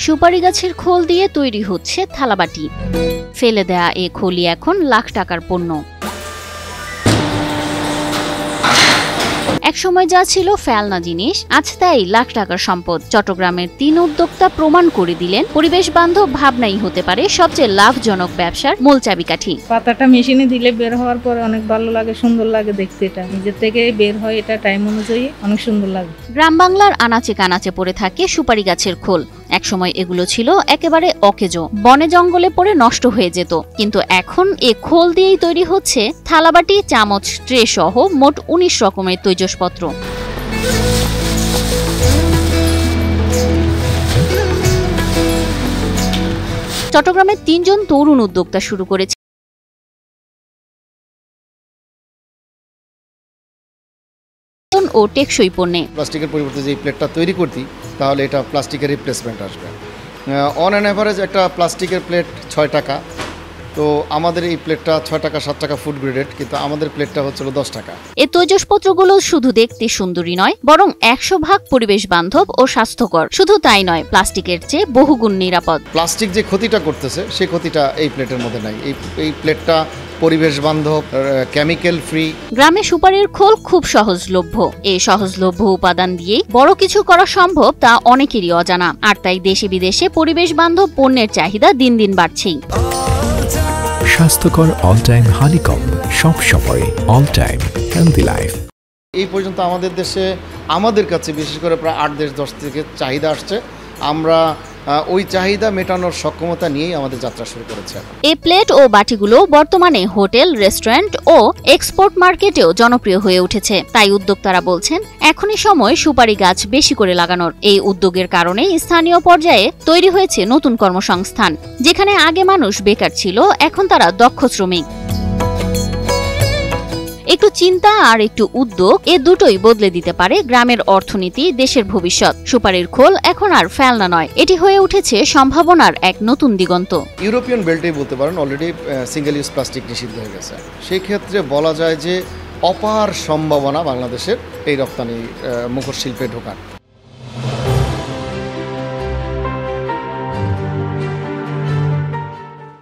সুপারি গাছের খোল দিয়ে তৈরি হচ্ছে থালাবাটি। ফেলে দেয়া এ খলি এখন লাখ টাকার পণ্য। একসময় যা ছিল ফেলনা জিনিস, আজ তাই লাখ টাকার সম্পদ। চট্টগ্রামের ৩ উদ্যোক্তা প্রমাণ করে দিলেন পরিবেশ বান্ধব ভাবনাই হতে পারে সবচেয়ে লাভজনক ব্যবসার মূল চাবিকাঠি। পাতাটা মেশিনে দিলে বের হওয়ার পরে অনেক ভালো লাগে, সুন্দর লাগে দেখতে। এটা নিজের থেকে বের হয়, এটা টাইম অনুযায়ী অনেক সুন্দর লাগে। গ্রাম বাংলার আনাচে কানাচে পড়ে থাকে সুপারি গাছের খোল। একসময় এগুলো ছিল একেবারে অকেজো, বনে জঙ্গলে পড়ে নষ্ট হয়ে যেত। কিন্তু এখন এ খোল দিয়েই তৈরি হচ্ছে থালাবাটি, চামচ, ট্রে সহ মোট ১৯ রকমের তৈজসপত্র। চট্টগ্রামের ৩ জন তরুণ উদ্যোক্তা শুরু করেছে ও টেকসই পণ্যে। প্লাস্টিকের পরিবর্তে যে প্লেটটা তৈরি করতি, তাহলে এটা প্লাস্টিকের রিপ্লেসমেন্ট আসবে। অন অ্যান অ্যাভারেজ একটা প্লাস্টিকের প্লেট ৬ টাকা, তো আমাদের এই প্লেটটা ৬ টাকা ৭ টাকা ফুড গ্রেডেড, কিন্তু আমাদের প্লেটটা হচ্ছিল ১০ টাকা। এই তৈজসপত্রগুলো শুধু দেখতে সুন্দরী নয়, বরং ১০০% পরিবেশ বান্ধব ও স্বাস্থ্যকর। শুধু তাই নয়, প্লাস্টিকের চেয়ে বহুগুণ নিরাপদ। প্লাস্টিক যে ক্ষতিটা করতেছে, সেই ক্ষতিটা এই প্লেটের মধ্যে নাই। এই প্লেটটা পরিবেশ বান্ধব, কেমিক্যাল ফ্রি। গ্রামে সুপারির খোল খুব সহজলভ্য। এই সহজলভ্য উপাদান দিয়েই বড় কিছু করা সম্ভব, তা অনেকেরই অজানা। আর তাই দেশে বিদেশে পরিবেশ বান্ধব পণ্যের চাহিদা দিন দিন বাড়ছেই। স্বাস্থ্যকর অল টাইম হানিকম, সব সময় অল টাইম হেলদি লাইফ। এই পর্যন্ত আমাদের দেশে, আমাদের কাছে বিশেষ করে প্রায় ৮-১০ থেকে চাহিদা আসছে। আমরা ওই চাহিদা মেটানোর সক্ষমতা নিয়েই আমাদের যাত্রা শুরু করেছে। এই প্লেট ও বাটিগুলো বর্তমানে হোটেল, রেস্টুরেন্ট ও এক্সপোর্ট মার্কেটেও জনপ্রিয় হয়ে উঠেছে। তাই উদ্যোক্তারা বলছেন, এখনই সময় সুপারি গাছ বেশি করে লাগানোর। এই উদ্যোগের কারণে স্থানীয় পর্যায়ে তৈরি হয়েছে নতুন কর্মসংস্থান। যেখানে আগে মানুষ বেকার ছিল, এখন তারা দক্ষ শ্রমিক। একটু চিন্তা আর একটু উদ্যোগ, এ দুটোই বদলে দিতে পারে গ্রামের অর্থনীতি, দেশের ভবিষ্যৎ। সুপারির খোল এখন আর ফেলনা নয়, এটি হয়ে উঠেছে সম্ভাবনার এক নতুন দিগন্ত। ইউরোপিয়ান বেল্টেই বলতে পারেন, অলরেডি সিঙ্গেল ইউজ প্লাস্টিক নিষিদ্ধ হয়ে গেছে। সেই ক্ষেত্রে বলা যায় যে অপার সম্ভাবনা বাংলাদেশের এই রপ্তানি মুখোশ শিল্পে ঢোকার।